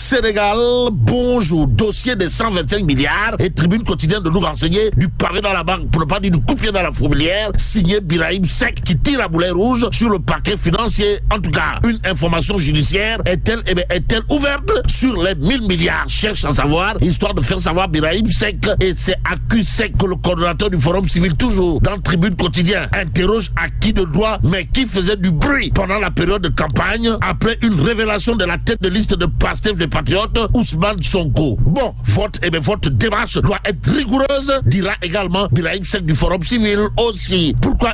Sénégal, bonjour. Dossier des 125 milliards et Tribune quotidienne de nous renseigner du pavé dans la banque, pour ne pas dire du coup-pied dans la fourmilière, signé Birahim Seck qui tire à boulet rouge sur le parquet financier. En tout cas, une information judiciaire est-elle ouverte sur les 1000 milliards? Cherche à savoir, histoire de faire savoir Birahim Seck, et c'est accuse Seck que le coordonnateur du Forum civil, toujours dans Tribune quotidien, interroge à qui de droit, mais qui faisait du bruit pendant la période de campagne après une révélation de la tête de liste de Pastef des Patriotes, Ousmane Sonko. Bon, votre démarche doit être rigoureuse, dira également Birahim Seck du Forum civil aussi. Pourquoi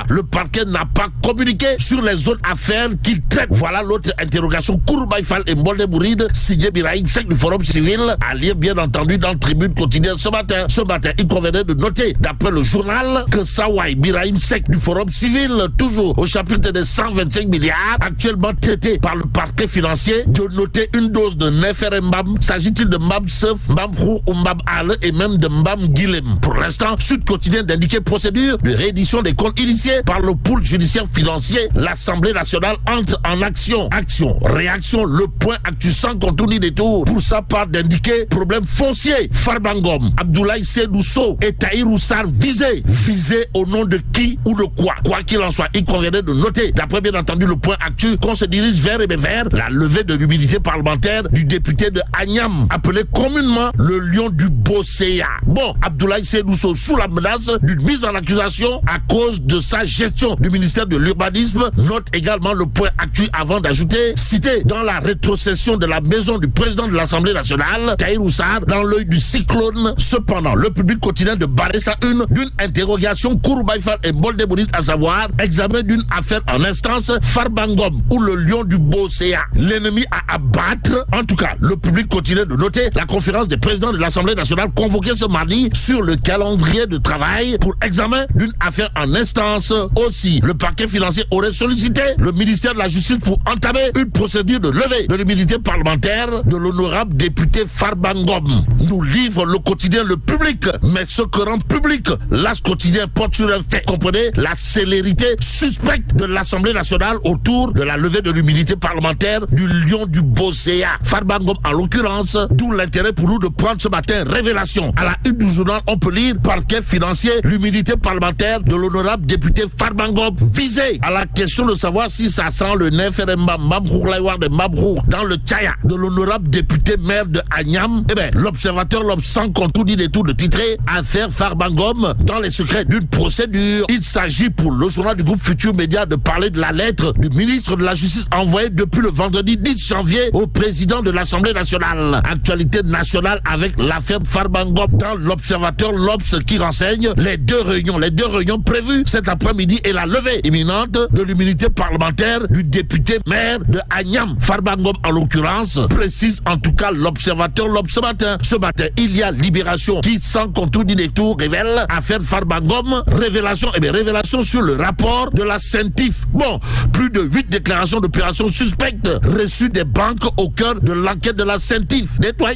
le parquet n'a pas communiqué sur les autres affaires qu'il traite? Voilà l'autre interrogation. Kourbaïfal et Mbolde Bouride, signé Birahim Seck du Forum civil, à lire bien entendu dans Tribune quotidienne ce matin. Ce matin, il convenait de noter, d'après le journal, que Sawai Birahim Seck du Forum civil, toujours au chapitre des 125 milliards, actuellement traité par le parquet financier, de noter une dose de Neferembam. S'agit-il de Mbam Seuf, Mbam Khou ou Mbam Ale et même de Mbam Guilhem? Pour l'instant, Sud Quotidien d'indiquer procédure de réédition des comptes initiés par le pôle judiciaire financier. L'Assemblée nationale entre en action. Action, réaction, le point actu sans contour ni détour. Pour sa part d'indiquer problème foncier. Farbangom, Abdoulaye Seydou Sow et Tahirou Sarr visés. Visés au nom de qui ou de quoi? Quoi qu'il en soit, il conviendrait de noter, d'après bien entendu le point actu, qu'on se dirige vers la levée de l'immunité parlementaire du député de Agnam, appelé communément le lion du Bosséa. Bon, Abdoulaye Seydou Sow sous la menace d'une mise en accusation à cause de sa gestion du ministère de l'Urbanisme. Note également le point actu avant d'ajouter, cité dans la rétrocession de la maison du président de l'Assemblée nationale, Tahirou Sarr, dans l'œil du cyclone. Cependant, le Public quotidien de barrer sa une d'une interrogation Kourbaïfal et Mbolde Bouride, à savoir examen d'une affaire en instance, Farbangom ou le lion du Bosséa, l'ennemi à abattre. En tout cas, le Public quotidien de noter la conférence des présidents de l'Assemblée nationale convoquée ce mardi sur le calendrier de travail pour examen d'une affaire en instance. Aussi, le parquet financier aurait sollicité le ministère de la Justice pour entamer une procédure de levée de l'immunité parlementaire de l'honorable député Farbangom. Nous livre le quotidien Le Public, mais ce que rend public l'As quotidien porte sur un fait. Comprenez la célérité suspecte de l'Assemblée nationale autour de la levée de l'immunité parlementaire du lion du Bosséa, Farbangom en l'occurrence, d'où l'intérêt pour nous de prendre ce matin révélation. À la une du journal, on peut lire parquet financier, l'immunité parlementaire de l'honorable député Farbangom visé à la question de savoir si ça sent le Neferembam Mabrouk de Mabrouk dans le Tchaya de l'honorable député maire de Agnam. Eh bien, l'observateur sans contour ni détour de titrer affaire Farbangom dans les secrets d'une procédure. Il s'agit pour le journal du groupe Futur Média de parler de la lettre du ministre de la Justice envoyée depuis le vendredi 10 janvier au président de l'Assemblée nationale. Actualité nationale avec l'affaire Farbangom dans l'observateur l'Obs qui renseigne les deux réunions prévues cet après-midi et la levée imminente de l'immunité parlementaire du député maire de Agnam, Farbangom en l'occurrence, précise en tout cas l'observateur l'Obs ce matin. Ce matin, il y a Libération qui, sans contour ni détour, révèle affaire Farbangom, révélation sur le rapport de la CENTIF. Bon, plus de 8 déclarations d'opérations suspectes reçues des banques au cœur de l'enquête de la CENTIF.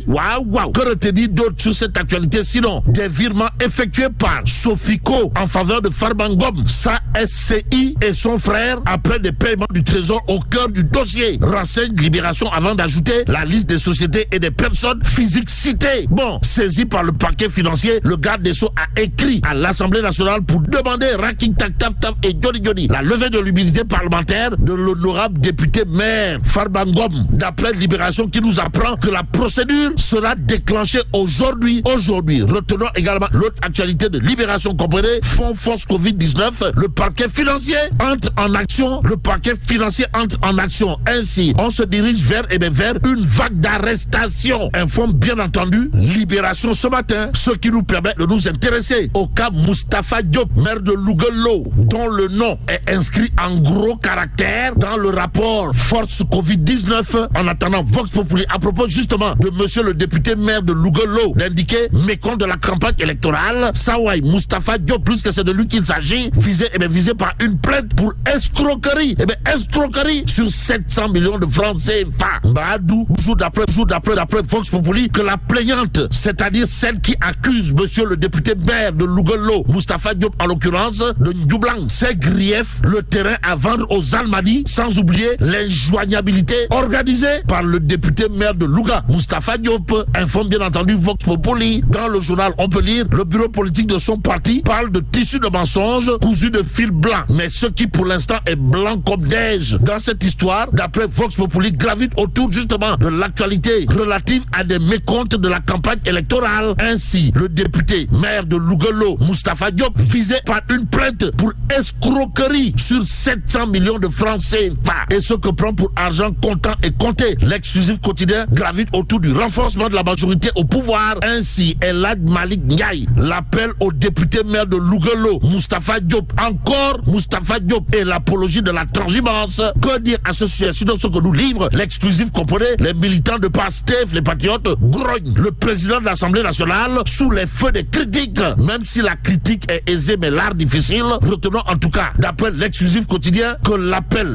Waouh. Que retenir d'autre sur cette actualité sinon des virements effectués par Sofico en faveur de Farbangom, sa SCI et son frère après des paiements du Trésor au cœur du dossier. Renseigne Libération avant d'ajouter la liste des sociétés et des personnes physiques citées. Bon, saisi par le parquet financier, le garde des Sceaux a écrit à l'Assemblée nationale pour demander Raking Tak Taf Taf et Johnny la levée de l'immunité parlementaire de l'honorable député maire Farbangom. D'après Libération qui nous apprend que la procédure sera déclenchée aujourd'hui. Retenons également l'autre actualité de Libération, comprenez, fonds force Covid-19, le parquet financier entre en action. Ainsi, on se dirige vers une vague d'arrestation. Informe bien entendu Libération ce matin, ce qui nous permet de nous intéresser au cas Moustapha Diop, maire de Louguelo, dont le nom est inscrit en gros caractères dans le rapport Force Covid-19. En attendant Vox Populi, à propos justement de monsieur le député maire de Louguelo, d'indiquer mécompte de la campagne électorale, Sawai Moustapha Diop, plus que c'est de lui qu'il s'agit, visé par une plainte pour escroquerie. Escroquerie sur 700 millions de francs CFA. Badou, jour d'après Vox Populi, que la plaignante, c'est-à-dire celle qui accuse monsieur le député maire de Louguelo, Moustapha Diop en l'occurrence, de Ndjoublang, ses griefs, le terrain à vendre aux Almadies, sans oublier l'injoignabilité organisée par le député maire de Louga, Moustapha Diop, informe bien entendu Vox Populi. Dans le journal, on peut lire: le bureau politique de son parti parle de tissu de mensonges cousu de fil blanc, mais ce qui pour l'instant est blanc comme neige. Dans cette histoire, d'après Vox Populi, gravite autour justement de l'actualité relative à des mécomptes de la campagne électorale. Ainsi, le député maire de Louga-Lo, Moustapha Diop, visé par une plainte pour escroquerie sur 700 millions de francs CFA. Et ce que prend pour argent comptant et compté. L'exclusif quotidien gravite autour du renforcement de la majorité au pouvoir. Ainsi, El Hadj Malick Ndiaye l'appelle au député maire de Louga-Lo, Moustapha Diop. Encore Moustapha Diop et l'apologie de la transhumance. Que dire à ce sujet? Sinon, ce que nous livre l'exclusif comprenait les militants de PASTEF, les patriotes, grognent le président de l'Assemblée nationale sous les feux des critiques. Même si la critique est aisée mais l'art difficile, retenons en tout cas, d'après l'exclusif quotidien, que l'appel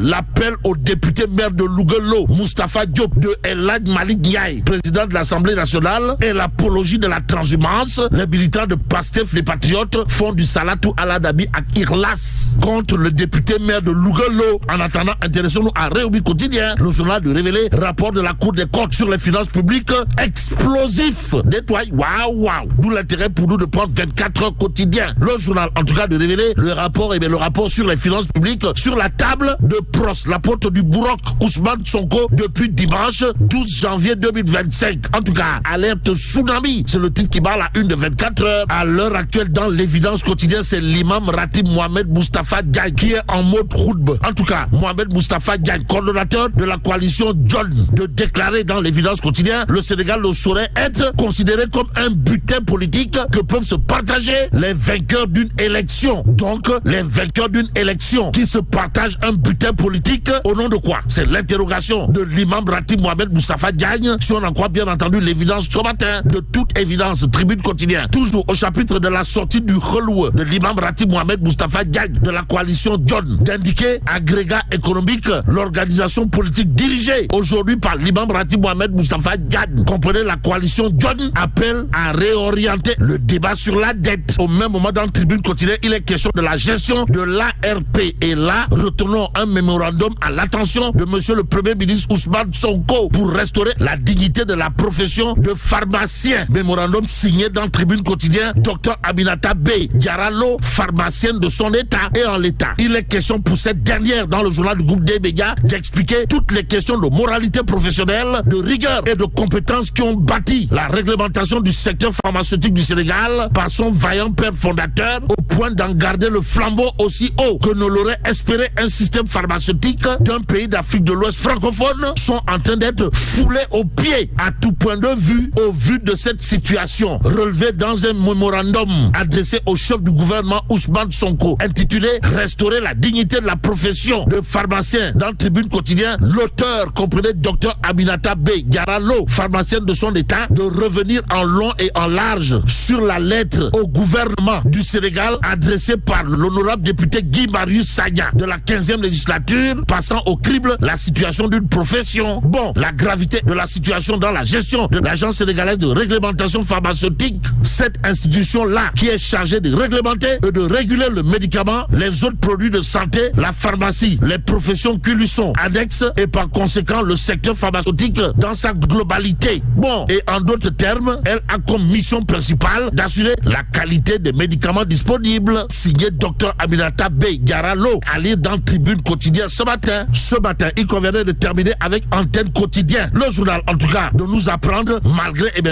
au député maire de Louga-Lo, Moustapha Diop, de El Hadj Malick Ndiaye, président de l'Assemblée nationale, et l'apologie de la transhumance. Les militants de PASTEF, les patriotes, font du salatou ala dabi à Irlas contre le député maire de Louga-Lo. En attendant, intéressons-nous à Réumi Quotidien, le journal de révéler rapport de la Cour des comptes sur les finances publiques explosif. Nettoie, waouh. D'où l'intérêt pour nous de prendre 24 heures quotidien. Le journal, en tout cas, de révéler le rapport sur les finances publiques sur la table de Pros, l'apôtre du Bourroc, Ousmane Sonko, depuis dimanche 12 janvier 2025. En tout cas, alerte tsunami, c'est le titre qui bat la une de 24 heures. À l'heure actuelle, dans l'évidence quotidienne, c'est l'imam Ratib Mohamed Moustapha Diagne qui est en mode khutba. En tout cas, Mohamed Moustapha Diagne, coordonnateur de la coalition John, de déclarer dans l'évidence quotidienne: le Sénégal ne saurait être considéré comme un butin politique que peuvent se partager les vainqueurs d'une élection. Donc, les vainqueurs d'une élection qui se partagent un butin politique au nom de quoi? C'est l'interrogation de l'imam Ratib Mohamed Moustapha Diagne, si on en croit bien entendu l'évidence ce matin. De toute évidence, Tribune Quotidien, toujours au chapitre de la sortie du relou de l'imam Ratib Mohamed Moustapha Diagne de la coalition John, d'indiquer agrégat économique, l'organisation politique dirigée aujourd'hui par l'imam Ratib Mohamed Moustapha Diagne. Comprenez, la coalition John appelle à réorienter le débat sur la dette. Au même moment, dans Tribune Quotidien, il est question de la gestion de l'ARP. Et là, retenons un mémorandum à l'attention de monsieur le Premier ministre Ousmane Sonko pour restaurer la dignité de la profession de pharmacien. Mémorandum signé dans Tribune Quotidien, Dr Aminata Bey Diarra-Lo, pharmacienne de son état. Et en l'état, il est question pour cette dernière, dans le journal du groupe des médias, d'expliquer toutes les questions de moralité professionnelle, de rigueur et de compétences qui ont bâti la réglementation du secteur pharmaceutique du Sénégal par son vaillant père fondateur, au point d'en garder le flambeau aussi haut que ne l'aurait espéré un système pharmaceutique d'un pays d'Afrique de l'Ouest francophone, sont en train d'être foulés aux pieds à tout point de vue, au vu de cette situation relevée dans un mémorandum adressé au chef du gouvernement Ousmane Sonko, intitulé Restaurer la dignité de la profession de pharmacien. Dans le Tribune Quotidien, l'auteur, comprenait Dr Aminata Bey Diarra-Lo, pharmacienne de son état, de revenir en long et en large sur la lettre au gouvernement du Sénégal adressée par l'honorable député Guy Marius Sagna de la 15e législature, passant au crible la situation d'une profession. Bon, la gravité de la situation dans la gestion de l'Agence sénégalaise de réglementation pharmaceutique, cette institution-là qui est chargée de réglementer et de réguler le médicament, les autres produits de santé, la pharmacie, les professions qui lui sont annexes et par conséquent le secteur pharmaceutique dans sa globalité. Bon, et en d'autres termes, elle a comme mission principale d'assurer la qualité des médicaments disponibles. Signé Dr Aminata Bey Diarra-Lo, à lire dans Tribune Quotidien ce matin. Ce matin, il conviendrait de terminer avec Antenne Quotidien. Le journal, en tout cas, de nous apprendre,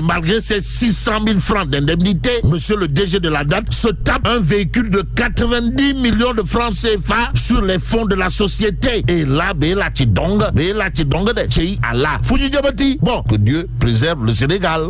malgré ces 600 000 francs d'indemnité, monsieur le DG de la date se tape un véhicule de 90 millions de francs CFA sur les fonds de la société. Et là, Béla Tidong de Tchéi Allah. Bon, que Dieu préserve le Sénégal.